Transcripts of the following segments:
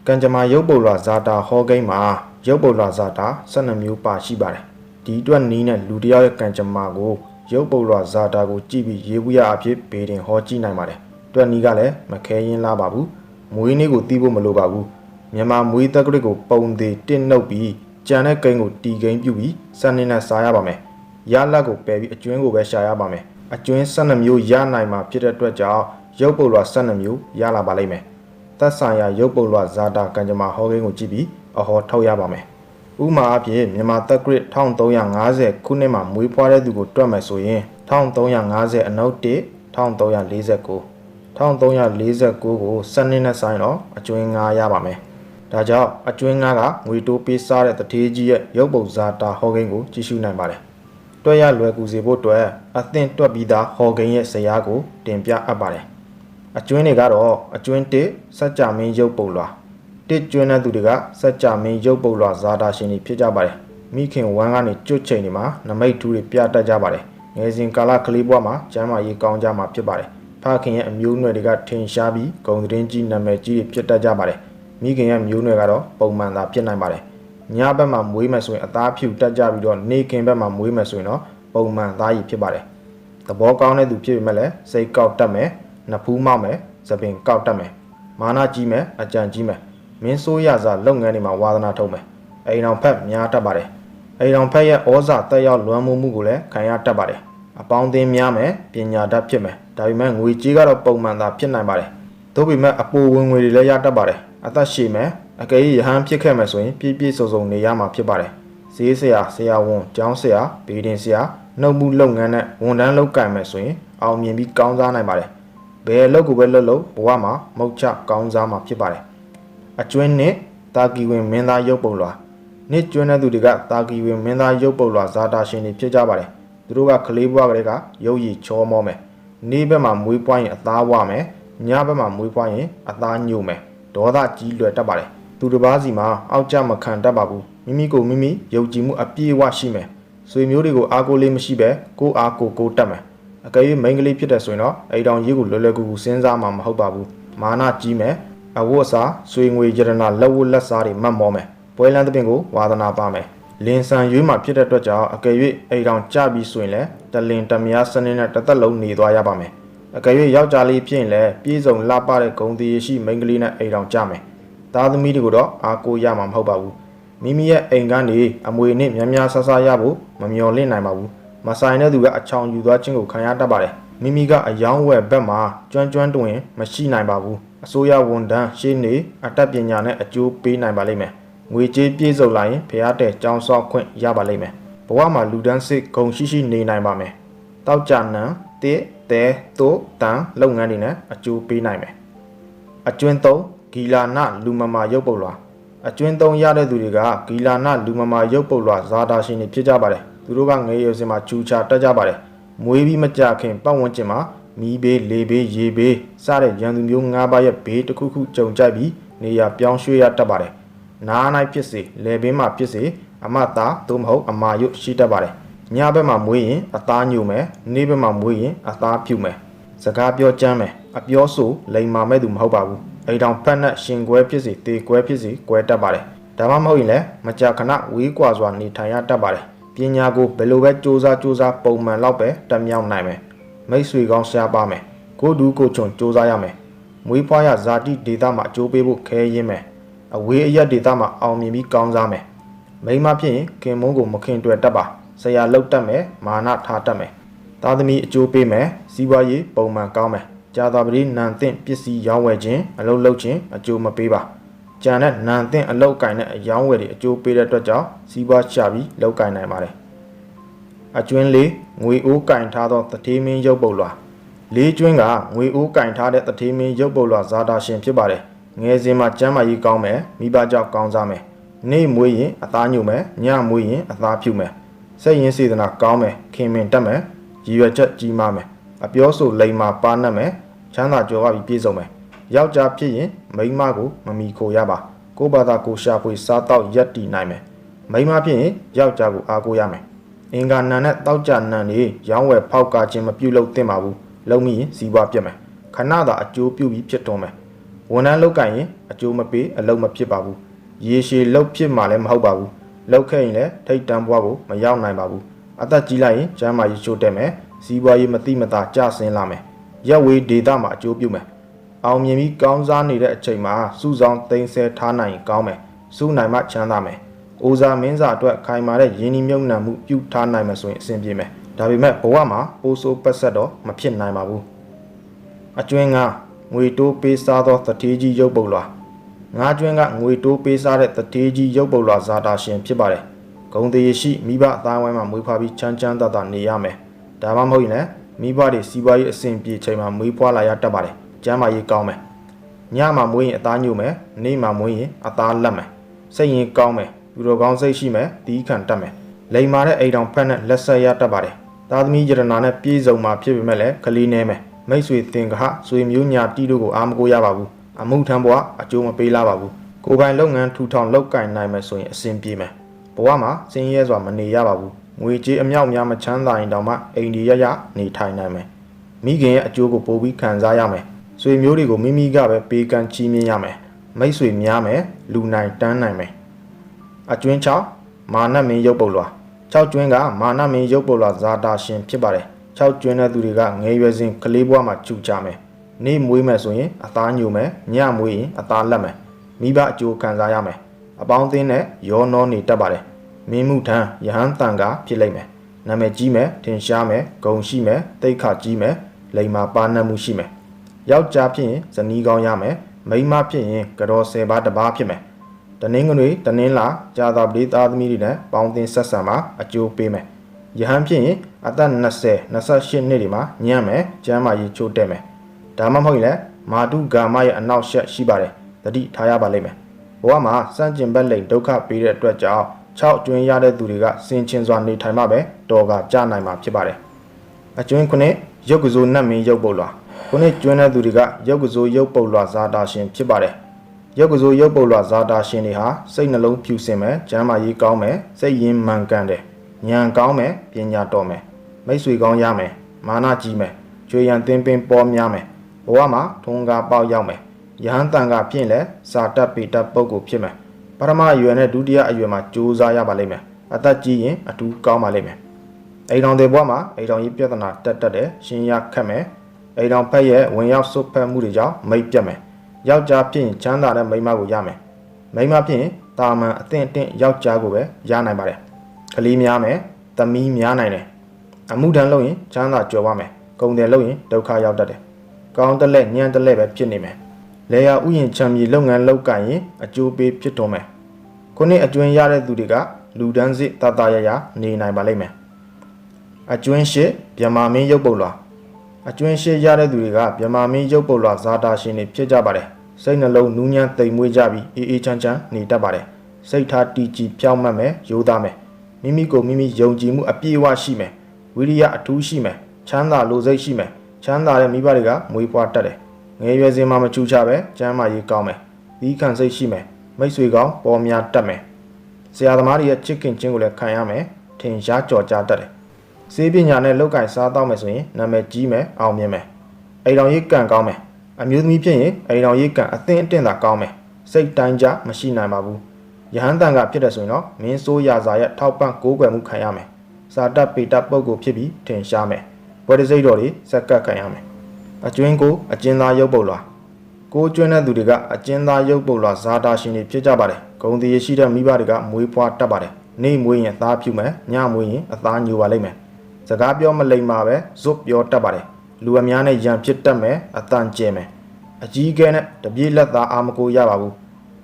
ကန်ဂျမာရုပ်ပုတ်လွာဇာတာဟောကိန်းမှာရုပ်ပုတ်လွာဇာတာ12မျိုးပါရှိပါတယ်ဒီအတွက်နီးနဲ့လူတယောက်ရဲ့ကန်ဂျမာကိုရုပ်ပုတ်လွာဇာတာကိုကြည့်ပြီးရေးဘူးရအဖြစ်ဘေးတင်ဟောကြည့်နိုင်ပါတယ်အတွက်နီးကလည်းမခဲရင်လားပါဘူးမွေးနေ့ကိုတီးဖို့မလိုပါဘူးမြန်မာမွေးတက်ကရစ်ကိုပုံသေးတင့်နှုတ်ပြီးကြံတဲ့ကိန်းကိုတီကိန်းပြုပြီးစနေနဲ့စားရပါမယ်ရလက်ကိုပယ်ပြီးအကျွင်းကိုပဲရှာရပါမယ်အကျွင်း12မျိုးရနိုင်မှာဖြစ်တဲ့အတွက်ကြောင့်ရုပ်ပုတ်လွာ12မျိုးရလာပါလိမ့်မယ်သက်ဆိုင်ရာရုပ်ပုတ်လွာဇာတာကန်ဂျမာဟောကိန်းကိုကြည့်ပြီးအဟောထုတ်ရပါမယ်ဥမာအဖြစ်မြန်မာတက်ကရစ်1350ခုနှစ်မှာမွေးဖွားတဲ့သူကိုတွက်မယ်ဆိုရင်1350အနုတ်1 1349 1349ကိုစနစ်နဲ့ဆိုင်တော့အကျွင်း9ရပါမယ်ဒါကြောင့်အကျွင်း9ကငွေတိုးပေးစားတဲ့တထေးကြီးရဲ့ရုပ်ပုတ်ဇာတာဟောကိန်းကိုကြည့်ရှုနိုင်ပါတယ်တွက်ရလွယ်ကူစေဖို့အတွက်အသင့်တွက်ပြီးသားဟောကိန်းရဲ့ဇယားကိုတင်ပြအပ်ပါတယ်အကျွင်းတွေကတော့အကျွင်း1စัจ जा မင်းရုပ်ပုတ်လွာတစ်ကျွန်းတဲ့သူတွေကစัจ जा မင်းရုပ်ပုတ်လွာဇာတာရှင်တွေဖြစ်ကြပါတယ်မိခင်ဝမ်းကနေကျွတ်ချိန်တွေမှာနမိတ်ထူးတွေပြတတ်ကြပါတယ်ငယ်စဉ်ကာလကလေးဘဝမှာကျမ်းမာရေးကောင်းကြမှာဖြစ်ပါတယ်ဖခင်ရဲ့အမျိုးအနွယ်တွေကထင်ရှားပြီးဂုဏ်သတင်းကြီးနာမည်ကြီးတွေဖြစ်တတ်ကြပါတယ်မိခင်ရဲ့မျိုးနွယ်ကတော့ပုံမှန်သာဖြစ်နိုင်ပါတယ်ညဘက်မှာမွေးမယ်ဆိုရင်အသားဖြူတက်ကြပြီးတော့နေခင်ဘက်မှာမွေးမယ်ဆိုရင်တော့ပုံမှန်သားကြီးဖြစ်ပါတယ်သဘောကောင်းတဲ့သူဖြစ်ပေမဲ့လည်းစိတ်ကောက်တတ်မယ်နှဖူးမောက်မယ်သပင်ကောက်တတ်မယ်မာနကြီးမယ်အကြံကြီးမယ်မင်းဆိုးရစားလုပ်ငန်းတွေမှာဝါသနာထုတ်မယ်အိမ်တော်ဖက်များတတ်ပါတယ်အိမ်တော်ဖက်ရဲ့ဩဇာတက်ရောက်လွှမ်းမိုးမှုကိုလည်းခံရတတ်ပါတယ်အပေါင်းအသင်းများမယ်ပညာတတ်ဖြစ်မယ်ဒါပေမဲ့ငွေကြေးကတော့ပုံမှန်သာဖြစ်နိုင်ပါတယ်သို့ပေမဲ့အပိုဝင်ငွေတွေလည်းရတတ်ပါတယ်အသက်ရှည်မယ်အကယ်၍ရဟန်းဖြစ်ခဲ့မယ်ဆိုရင်ပြည့်ပြည့်စုံစုံနေရမှာဖြစ်ပါတယ်ဈေးဆရာဆရာဝန်ကျောင်းဆရာဘေးဒင်ဆရာနှုတ်မှုလုပ်ငန်းနဲ့ဝန်ထမ်းလုပ်ကံမယ်ဆိုရင်အောင်မြင်ပြီးကောင်းစားနိုင်ပါတယ်ဘယ်အလုပ်ကိုပဲလုပ်လို့ဘဝမှာမုတ်ချကောင်းစားမှာဖြစ်ပါတယ်အကျွင်းနဲ့တာကီဝင်မင်းသားရုပ်ပုတ်လွာနှစ်ကျွန်းတဲ့သူတွေကတာကီဝင်မင်းသားရုပ်ပုတ်လွာဇာတာရှင်တွေဖြစ်ကြပါတယ်သူတို့ကကလေးဘဝကလေးကရုပ်ရည်ချောမောမယ်နေ့ဘက်မှာမွေးဖွားရင်အသားဝမယ်ညဘက်မှာမွေးဖွားရင်အသားညိုမယ်ဒေါသကြီးလွယ်တတ်ပါတယ်သူတစ်ပါးစီမှာအောက်ကျမခံတတ်ပါဘူးမိမိကိုမိမိယုံကြည်မှုအပြည့်အဝရှိမယ်ဆွေမျိုးတွေကိုအားကိုးလေးမရှိပဲကိုအားကိုတတ်မယ်အကယ်၍မိန်းကလေးဖြစ်တဲ့ဆိုရင်တော့အိမ်တော်ကြီးကိုလွယ်လွယ်ကူကူစဉ်းစားမှာမဟုတ်ပါဘူးမာနကြီးမယ်အဝတ်အစားဆွေငွေရတနာလက်ဝတ်လက်စားတွေမတ်မောမယ်ပွဲလန်းသဖြင့်ကိုဝါသနာပါမယ်လင်းဆန်ရွေးမှာဖြစ်တဲ့အတွက်ကြောင့်အကယ်၍အိမ်တော်ကြပြီးဆိုရင်လည်းတလင်တမယားစနစ်နဲ့တစ်သက်လုံးနေသွားရပါမယ်အကယ်၍ယောက်ျားလေးဖြစ်ရင်လည်းပြေးစုံလှပတဲ့ဂုဏ်သရေရှိမိန်းကလေးနဲ့အိမ်တော်ကြမယ်သားသမီးတွေကိုတော့အားကိုးရမှာမဟုတ်ပါဘူးမိမိရဲ့အိမ်ကနေအမွေနဲ့များများဆဆရဖို့မမျော်လင့်နိုင်ပါဘူးမဆိုင်တဲ့သူကအချောင်ယူသွားခြင်းကိုခံရတတ်ပါတယ်မိမိကအယောင်းဝယ်ဘက်မှာကျွမ်းတွင်မရှိနိုင်ပါဘူးအစိုးရဝန်ထမ်းရှေ့နေအတတ်ပညာနဲ့အကျိုးပေးနိုင်ပါလိမ့်မယ်ငွေကြေးပြေစုံလာရင်ဖျားတဲ့ကြောင်းဆောက်ခွင့်ရပါလိမ့်မယ်ဘဝမှာလူဒန်းစစ်ဂုံရှိနေနိုင်ပါမယ်တောက်ကြနံတစ်တဲသို့တန်လုပ်ငန်းတွေနဲ့အကျိုးပေးနိုင်မယ်အကျွင်းသုံးဂီလာနလူမမာရုပ်ပုတ်လွာအကျွင်းသုံးရတဲ့သူတွေကဂီလာနလူမမာရုပ်ပုတ်လွာဇာတာရှင်တွေဖြစ်ကြပါတယ်သူတို့ကငယ်ရွယ်စဉ်မှာချူချာတက်ကြပါတယ်မွေးပြီးမကြခင်ပတ်ဝန်းကျင်မှာမီးဘေးလေဘေးရေဘေးစတဲ့ရန်သူမျိုး၅ပါးရဲ့ဘေးတစ်ခုခုကြုံကြိုက်ပြီးနေရာပြောင်းရွှေ့ရတတ်ပါတယ်နား၌ဖြစ်စေလယ်ပင်မှာဖြစ်စေအမသားသို့မဟုတ်အမာရုပ်ရှိတတ်ပါတယ်ညဘက်မှာမွေးရင်အသားညိုမယ်နေ့ဘက်မှာမွေးရင်အသားဖြူမယ်စကားပြောကြမ်းမယ်အပြောဆိုလိမ်မာမဲ့သူမဟုတ်ပါဘူးအိမ်တော်ဖက်နဲ့ရှင်ကွဲဖြစ်စေတေကွဲဖြစ်စေကွဲတတ်ပါတယ်ဒါမှမဟုတ်ရင်လည်းမကြာခဏဝေးကွာစွာနေထိုင်ရတတ်ပါတယ်ပညာကိုဘယ်လိုပဲစူးစမ်းပုံမှန်လောက်ပဲတက်မြောက်နိုင်မယ်မိတ်ဆွေကောင်းရှားပါမယ်ကိုဒူးကိုချွန်စူးစမ်းရမယ်မွေးဖွားရဇာတိဒေတာမှာအကျိုးပေးဖို့ခဲရင်းမယ်အဝေးအရက်ဒေတာမှာအောင်မြင်ပြီးကောင်းစားမယ်မိန်းမဖြစ်ရင်ခင်မုန်းကိုမခင်တွေ့တတ်ပါဆရာလောက်တတ်မယ်မာနထားတတ်မယ်သားသမီးအကျိုးပေးမယ်စီးပွားရေးပုံမှန်ကောင်းမယ်ကြာသာပတိနန်သင့်ပစ္စည်းရောင်းဝယ်ခြင်းအလုပ်လုပ်ခြင်းအကျိုးမပေးပါကြံတဲ့နန်သင့်အလုပ်ကင်တဲ့အယောင်းဝယ်တွေအကျိုးပေးတဲ့အတွက်ကြောင့်စီးပွားချပြီးလုပ်ကင်နိုင်ပါတယ်အကျွင်းလေးငွေအိုးကင်ထားသောတထေးမင်းရုပ်ပုတ်လွာလေးကျွင်းကငွေအိုးကင်ထားတဲ့တထေးမင်းရုပ်ပုတ်လွာဇာတာရှင်ဖြစ်ပါတယ်ငယ်စဉ်မှာကျမ်းမာရေးကောင်းမယ်မိဘကြောင့်ကောင်းစားမယ်နေ့မွေးရင်အသားညိုမယ်ညမွေးရင်အသားဖြူမယ်စိတ်ရင်းစေတနာကောင်းမယ်ခင်မင်တက်မယ်ရည်ရွယ်ချက်ကြီးမားမယ်အပြောဆိုလိမ်မာပါနှက်မယ်ချမ်းသာကြွယ်ဝပြီးပြည့်စုံမယ်ယောက်ျားဖြစ်ရင်မိန်းမကိုမမီခိုရပါကိုယ့်ဘာသာကိုရှာဖွေစားတော့ရက်တည်နိုင်မယ်မိန်းမဖြစ်ရင်ယောက်ျားကိုအားကိုးရမယ်အင်္ဂါနံနဲ့တောက်ကြနံတွေရောင်းဝယ်ဖောက်ကခြင်းမပြုတ်လို့သင့်ပါဘူးလုံမိရင်စီးပွားပြတ်မယ်ခဏသာအကျိုးပြုပြီးဖြစ်တော်မယ် ဝန်ထမ်းလုပ်ကိုင်ရင်အကျိုးမပေးအလုပ်မဖြစ်ပါဘူးရေရှည်လုပ်ဖြစ်မှလည်းမဟုတ်ပါဘူးလုပ်ခဲ့ရင်လည်းထိတ်တန့်ဘွားကိုမရောက်နိုင်ပါဘူးအသက်ကြီးလိုက်ရင်ကျန်းမာရေးချို့တက်မယ်စီးပွားရေးမတိမတာကျဆင်းလာမယ်ရက်ဝေးဒေတာမှာအကျိုးပြုမယ်အောင်မြင်ပြီးကောင်းစားနေတဲ့အချိန်မှာစုဆောင်သိမ်းဆဲထားနိုင်ရင်ကောင်းမယ်စုနိုင်မှချမ်းသာမယ်အိုဇာမင်းစာအတွက်ခိုင်မာတဲ့ရင်းနှီးမြှုပ်နှံမှုပြုထားနိုင်မှာဆိုရင်အဆင်ပြေမယ်ဒါပေမဲ့ဘဝမှာပိုးဆိုးပတ်ဆက်တော့မဖြစ်နိုင်ပါဘူးအကျွင်းကငွေတိုးပေးစားသောတထေးကြီးရုပ်ပုတ်လွာငါးကျွင်းကငွေတိုးပေးစားတဲ့တထေးကြီးရုပ်ပုတ်လွာဇာတာရှင်ဖြစ်ပါတယ်ဂုံတရေရှိမိဘအသားဝိုင်းမှာမွေးဖွားပြီးချမ်းချမ်းသာသာနေရမယ်ဒါမှမဟုတ်ရင်လည်းမိဘတွေစီးပွားရေးအဆင်ပြေချိန်မှာမွေးဖွားလာရတတ်ပါတယ်ကျမ်းမာရေးကောင်းမယ်ညမှာမွေးရင်အသားညို့မယ်နေ့မှာမွေးရင်အသားလက်မယ်စိတ်ရင်ကောင်းမယ်သူတော်ကောင်းစိတ်ရှိမယ်တီးခံတတ်မယ်လိမ်မာတဲ့အိမ်တော်ဖက်နဲ့လက်ဆက်ရတတ်ပါတယ်သားသမီးယရနာနဲ့ပြေးစုံမှာဖြစ်ပေမဲ့လည်းကလေးနေမယ်မိတ်ဆွေသင်္ကဟဆွေမျိုးညာတီးတို့ကိုအားမကိုရပါဘူးအမှုထမ်းဘဝအကျိုးမပေးလာပါဘူးကိုယ်ပိုင်လုပ်ငန်းထူထောင်လုပ်ကင်နိုင်မယ်ဆိုရင်အဆင်ပြေမယ်ဘဝမှာစင်ရဲစွာမနေရပါဘူးငွေကြေးအမြောက်များမချမ်းသာရင်တောင်မှအိမ်ဒီရရနေထိုင်နိုင်မယ်မိခင်ရဲ့အကျိုးကိုပိုပြီးခံစားရမယ်ဆွေမျိုးတွေကိုမိမိကပဲပေးကမ်းချီးမြှင့်ရမယ်မိတ်ဆွေများမယ်လူနိုင်တန်းနိုင်မယ်အကျွင်း6မာနမင်းရုပ်ပုတ်လွာ6ကျွင်းကမာနမင်းရုပ်ပုတ်လွာဇာတာရှင်ဖြစ်ပါတယ်6ကျွင်းတဲ့သူတွေကငယ်ရွယ်စဉ်ကလေးဘဝမှာကျူကြမယ်နေ့မွေးမယ်ဆိုရင်အသားညိုမယ်ညမွေးရင်အသားလက်မယ်မိဘအကျိုးခံစားရမယ်အပေါင်းအသင်းနဲ့ရောနှောနေတတ်ပါတယ်မင်းမှုထမ်းယဟန်တန်ကဖြစ်လိမ့်မယ်နာမည်ကြီးမယ်ထင်ရှားမယ်ဂုဏ်ရှိမယ်တိတ်ခကြီးမယ်လိမ္မာပါဏတ်မှုရှိမယ်ယောက်ျားဖြစ်ရင်ဇနီးကောင်းရမယ်မိန်းမဖြစ်ရင်ကတော်10ပါးတပါးဖြစ်မယ်တနင်္ဂနွေတနင်္လာကြာသပတေးသားသမီးတွေနဲ့ပေါင်းသင်းဆက်ဆံမှာအကျိုးပေးမယ်ယဟန်ဖြစ်ရင်အသက်20 28နှစ်တွေမှာညံ့မယ်ကျမ်းမာရေးချို့တက်မယ်ဒါမှမဟုတ်ရင်လည်းမာတုဂါမရဲ့အနောက်ရှက်ရှိပါတယ်တတိထားရပါလိမ့်မယ်ဘဝမှာစန့်ကျင်ဘက်လိမ်ဒုက္ခပေးတဲ့အတွက်ကြောင့်6ကျွင်းရတဲ့သူတွေကစင်ချင်စွာနေထိုင်မှပဲတော်ကကြနိုင်မှာဖြစ်ပါတယ်အကျွင်း9ရုပ်ကစိုးနတ်မင်းရုပ်ပုတ်လွာခုနှစ်ကျွင်းတဲ့သူတွေကရုပ်ကစိုးရုပ်ပုတ်လွာဇာတာရှင်ဖြစ်ပါတယ်ရုပ်ကစိုးရုပ်ပုတ်လွာဇာတာရှင်တွေဟာစိတ်နှလုံးဖြူစင်မယ်ကျမ်းမာရေးကောင်းမယ်စိတ်ရင်းမှန်ကန်တယ်ဉာဏ်ကောင်းမယ်ပညာတော်မယ်မိတ်ဆွေကောင်းရမယ်မာနကြီးမယ်ကျွေရန်သင်ပင်ပေါ်များမယ်ဘဝမှာထုံကားပေါက်ရောက်မယ်ယဟန်တန်ကဖြစ်လဲစာတတ်ပေတတ်ပုဂ္ဂိုလ်ဖြစ်မယ်ပထမအရွယ်နဲ့ဒုတိယအရွယ်မှာကြိုးစားရပါလိမ့်မယ်အသက်ကြီးရင်အထူးကောင်းပါလိမ့်မယ်အိမ်တော်တွေဘဝမှာအိမ်တော်ကြီးပြဿနာတက်တယ်ရှင်ရခက်မယ်အိမ်တော်ဖက်ရဲ့ဝင်ရောက်ဆုတ်ဖက်မှုတွေကြောင့်မိတ်ပြတ်မယ်ယောက်ျားဖြစ်ရင်ချမ်းသာတဲ့မိန်းမကိုရမယ်မိန်းမဖြစ်ရင်တာမန်အသင့်အတင့်ယောက်ျားကိုပဲရနိုင်ပါတယ်ကလေးများမယ်သမီးများနိုင်တယ်အမှုထမ်းလုပ်ရင်ချမ်းသာကြွယ်ဝမယ်ကုန်တယ်လုပ်ရင်ဒုက္ခရောက်တတ်တယ်ကောင်းတလက်ညံ့တလက်ပဲဖြစ်နေမယ်လေယာဥယျာဉ်ချမ်းမြေလုပ်ငန်းလုပ်ကင်ရင်အကျိုးပေးဖြစ်တော်မယ်ခုနှစ်အကျွင်းရတဲ့သူတွေကလူဒန်းစစ်တတရရနေနိုင်ပါလိမ့်မယ်အကျွင်းရှိဗြဟ္မာမင်းရုပ်ပုတ်လွာအကျွင်းရှိရတဲ့သူတွေကဗြဟ္မာမင်းရုပ်ပုတ်လွာဇာတာရှင်တွေဖြစ်ကြပါတယ်စိတ်နှလုံးနူးညံ့သိမ်မွေ့ကြပြီးအေးအေးချမ်းချမ်းနေတတ်ပါတယ်စိတ်ထားတည်ကြည်ဖြောင့်မတ်မယ်ရိုးသားမယ်မိမိကိုမိမိယုံကြည်မှုအပြည့်အဝရှိမယ်ဝိရိယအထူးရှိမယ်ချမ်းသာလိုစိတ်ရှိမယ်ချမ်းသာတဲ့မိဘတွေကမွေးဖွားတတ်တယ်ငယ်ရွယ်စဉ်မှာမချူချပဲကျမ်းမာရေးကောင်းမယ်ဒီခံစိတ်ရှိမယ်မိတ်ဆွေကောင်းပေါ်များတတ်မယ်ဆရာသမားတွေရဲ့ချစ်ခင်ခြင်းကိုလည်းခံရမယ်ထင်ရှားကြော်ကြားတတ်တယ်စေပညာနဲ့လောက်ကင်စားတော့မယ်ဆိုရင်နာမည်ကြီးမယ်အောင်မြင်မယ်အိမ်တော်ရေးကံကောင်းမယ်အမျိုးသမီးဖြစ်ရင်အိမ်တော်ရေးကံအသင့်အတင့်သာကောင်းမယ်စိတ်တိုင်းကြမရှိနိုင်ပါဘူးယဟန်တန်ကဖြစ်တဲ့ဆိုရင်တော့မင်းဆိုးရာဇာရဲ့ထောက်ပံ့ကိုးကွယ်မှုခံရမယ်စာတတ်ပေတတ်ပုဂ္ဂိုလ်ဖြစ်ပြီးထင်ရှားမယ်ဘဝတစိတ်တော်တွေစက်ကပ်ခံရမယ်အကျွင်းကိုအကျဉ်းသားရုပ်ပုတ်လွာကိုကျွင်းတဲ့သူတွေကအကျဉ်းသားရုပ်ပုတ်လွာဇာတာရှင်တွေဖြစ်ကြပါတယ်ဂုံတရေရှိတဲ့မိဘတွေကမွေးဖွားတတ်ပါတယ်နေ့မွေးရင်အသားဖြူမယ်ညမွေးရင်အသားညိုပါလိမ့်မယ်စကားပြောမလိမ္မာပဲဇွတ်ပြောတတ်ပါတယ်လူအများနဲ့ရံဖြစ်တတ်မယ်အတန်ကျဲမယ်အကြီးကဲနဲ့တပြေးလက်သားအာမကိုရပါဘူး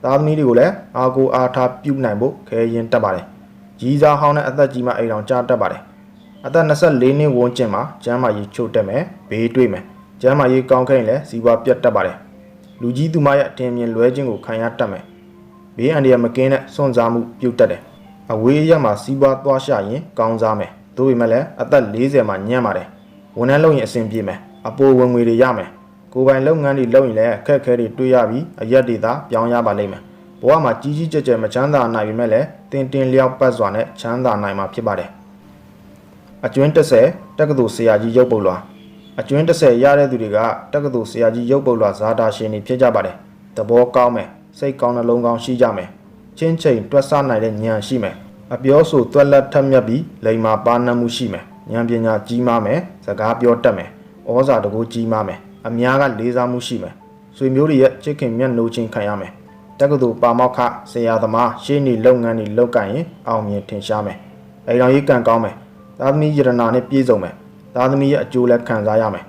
သားသမီးတွေကိုလည်းအာကိုအားထားပြုနိုင်ဖို့ခဲရင်တတ်ပါတယ်ကြီးစားဟောင်းနဲ့အသက်ကြီးမှအိမ်တော်ကြားတတ်ပါတယ်အသက်24နှစ်ဝန်းကျင်မှာကျမ်းမာရေးချို့တက်မယ်ဘေးတွေ့မယ်ကျမ်းမာရေးကောင်းခဲ့ရင်လည်းစီးပွားပြတ်တတ်ပါတယ်လူကြီးသူမရဲ့အထင်မြင်လွဲခြင်းကိုခံရတတ်မယ်ဘေးအန္တရာယ်မကင်းတဲ့စွန့်စားမှုပြုတ်တတ်တယ်အဝေးရက်မှာစီးပွားသွားရှာရင်ကောင်းစားမယ်သို့ပေမဲ့လည်းအသက်40မှာညံ့ပါတယ်ဝန်ထမ်းလုပ်ရင်အဆင်ပြေမယ်အပိုဝင်ငွေတွေရမယ်ကိုယ်ပိုင်လုပ်ငန်းတွေလုပ်ရင်လည်းအခက်အခဲတွေတွေ့ရပြီးအရက်တွေသာပြောင်းရပါလိမ့်မယ်ဘဝမှာကြီးကြီးကျယ်ကျယ်မချမ်းသာနိုင်ပေမဲ့လည်းတင်တင်လျောက်ပတ်စွာနဲ့ချမ်းသာနိုင်မှာဖြစ်ပါတယ်အကျွင်း30တက္ကသိုလ်ဆရာကြီးရုပ်ပုတ်လွာအကျွင်း30ရတဲ့သူတွေကတက္ကသိုလ်ဆရာကြီးရုပ်ပုတ်လွာဇာတာရှင်တွေဖြစ်ကြပါတယ် သဘောကောင်းမယ်စိတ်ကောင်းနှလုံးကောင်းရှိကြမယ်ချင်းချိန်တွက်ဆနိုင်တဲ့ဉာဏ်ရှိမယ်အပြောဆိုသွက်လက်ထက်မြက်ပြီးလိမ္မာပါနမှုရှိမယ်ဉာဏ်ပညာကြီးမားမယ်စကားပြောတတ်မယ်ဩဇာတကူကြီးမားမယ်အများကလေးစားမှုရှိမယ်ဆွေမျိုးတွေရဲ့ချစ်ခင်မြတ်နိုးခြင်းခံရမယ်တက္ကသိုလ်ပါမောက္ခဆရာသမားရှေ့နေလုပ်ငန်းတွေလုပ်ကိုင်ရင်အောင်မြင်ထင်ရှားမယ်အိမ်တော်ရေးကံကောင်းမယ်သားသမီးယရနာနဲ့ပြည့်စုံမယ်သားသမီးရဲ့အကျိုးလည်းခံစားရမယ်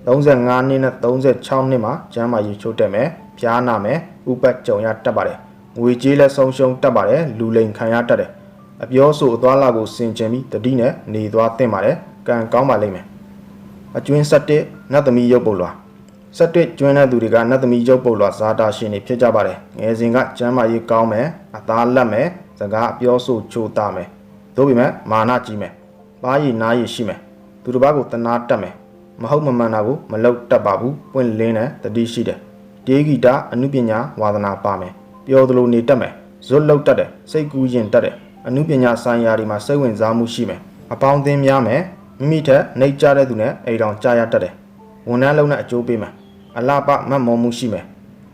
35နှစ်နဲ့36နှစ်မှာကျမ်းမာရေးချိုးတက်မယ်ဖျားနာမယ်ဥပတ်ကြုံရတတ်ပါတယ်ငွေကြေးလည်းဆုံးရှုံးတတ်ပါတယ်လူလိမ်ခံရတတ်တယ်အပြောဆိုအသွားလာကိုစင်ကြင်ပြီးတတိနဲ့နေသွားသင့်ပါတယ်ကံကောင်းပါလိမ့်မယ်အကျွင်း7နတ်သမီးရုပ်ပုတ်လွာ7ကျွင်းတဲ့သူတွေကနတ်သမီးရုပ်ပုတ်လွာဇာတာရှင်တွေဖြစ်ကြပါတယ်ငယ်စဉ်ကကျမ်းမာရေးကောင်းမယ်အသားလက်မယ်စကားအပြောဆိုချိုးသားမယ်သို့ပေမဲ့မာနကြီးမယ်ပါးရည်နားရည်ရှိမယ်သူတစ်ပါးကိုတနာတတ်မယ်မဟုတ်မမှန်တာကိုမလုပ်တတ်ပါဘူးပွင့်လင်းတဲ့တတိရှိတယ်တေးဂီတာအနုပညာဝါသနာပါမယ်ပျော်သလိုနေတတ်မယ်ဇွတ်လောက်တတ်တယ်စိတ်ကူးရင်တတ်တယ်အနုပညာဆိုင်ရာတွေမှာစိတ်ဝင်စားမှုရှိမယ်အပေါင်းအသင်းများမယ်မိမိထက်နှိပ်ကြတဲ့သူနဲ့အိမ်တော်ကြားရတတ်တယ်ဝန်ထမ်းလုံးနဲ့အကျိုးပေးမယ်အလားပမတ်မောမှုရှိမယ်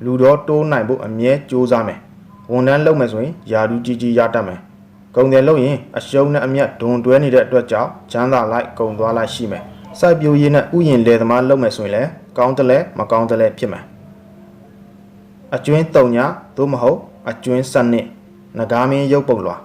လူတော်တိုးနိုင်ဖို့အမြဲကြိုးစားမယ်ဝန်ထမ်းလုပ်မယ်ဆိုရင်ယာတူကြီးကြီးရတတ်မယ်ကုန်တယ်လို့ရင်အရှုံးနဲ့အမြတ်ဒုံတွဲနေတဲ့အတွက်ကြောင့်ချမ်းသာလိုက်ကုန်သွားလိုက်ရှိမယ်စိုက်ပျိုးရေးနဲ့ဥယျာဉ်လယ်သမားလုပ်မယ်ဆိုရင်လည်းကောင်းတယ်လဲမကောင်းတယ်လဲဖြစ်မယ်အကျွင်း3ညသို့မဟုတ်အကျွင်း7နှစ်နဂါမင်းရုပ်ပုတ်လွာ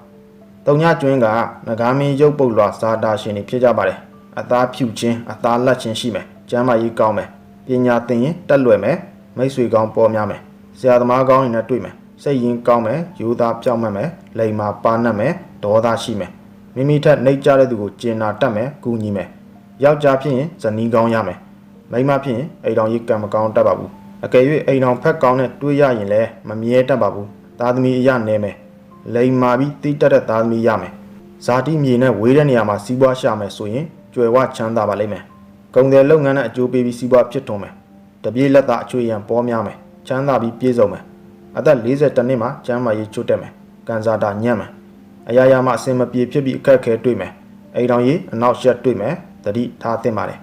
3ညကျွင်းကနဂါမင်းရုပ်ပုတ်လွာဇာတာရှင်တွေဖြစ်ကြပါတယ်အသားဖြူခြင်းအသားလက်ခြင်းရှိမယ်ကျမ်းမာရေးကောင်းမယ်ပညာသင်ရင်တက်လွယ်မယ်မိတ်ဆွေကောင်းပေါ်များမယ်ဆရာသမားကောင်းတွေနဲ့တွေ့မယ်စိတ်ရင်းကောင်းမယ်ယူသားပြောင်းမှတ်မယ်လိမ္မာပါနတ်မယ်ဒေါသရှိမယ်မိမိထက်နှိပ်ကြတဲ့သူကိုကျင်နာတတ်မယ်ကူညီမယ်ယောက်ျားဖြစ်ရင်ဇနီးကောင်းရမယ်မိန်းမဖြစ်ရင်အိမ်တော်ကြီးကံမကောင်းတတ်ပါဘူးအကယ်၍အိမ်တော်ဖက်ကောင်းနဲ့တွေးရရင်လည်းမမြဲတတ်ပါဘူးသားသမီးအရနဲမယ်လိမ္မာပြီးတိတက်တဲ့သားသမီးရမယ်ဇာတိမြေနဲ့ဝေးတဲ့နေရာမှာစီးပွားရှာမယ်ဆိုရင်ကြွယ်ဝချမ်းသာပါလိမ့်မယ်ကုန်တယ်လုပ်ငန်းနဲ့အကျိုးပေးပြီးစီးပွားဖြစ်ထွန်းမယ်တပြေးလက်သားအချွေရန်ပေါ်များမယ်ချမ်းသာပြီးပြည့်စုံမယ်အသက်40နှစ်မှာကျမ်းမာရေးချွတ်တက်မယ်ကံစားတာညံ့မယ်အရာရာမှာအစင်မပြေဖြစ်ပြီးအခက်အခဲတွေ့မယ်အိမ်တော်ကြီးအနောက်ရှက်တွေ့မယ်တတိထားသင့်ပါတယ်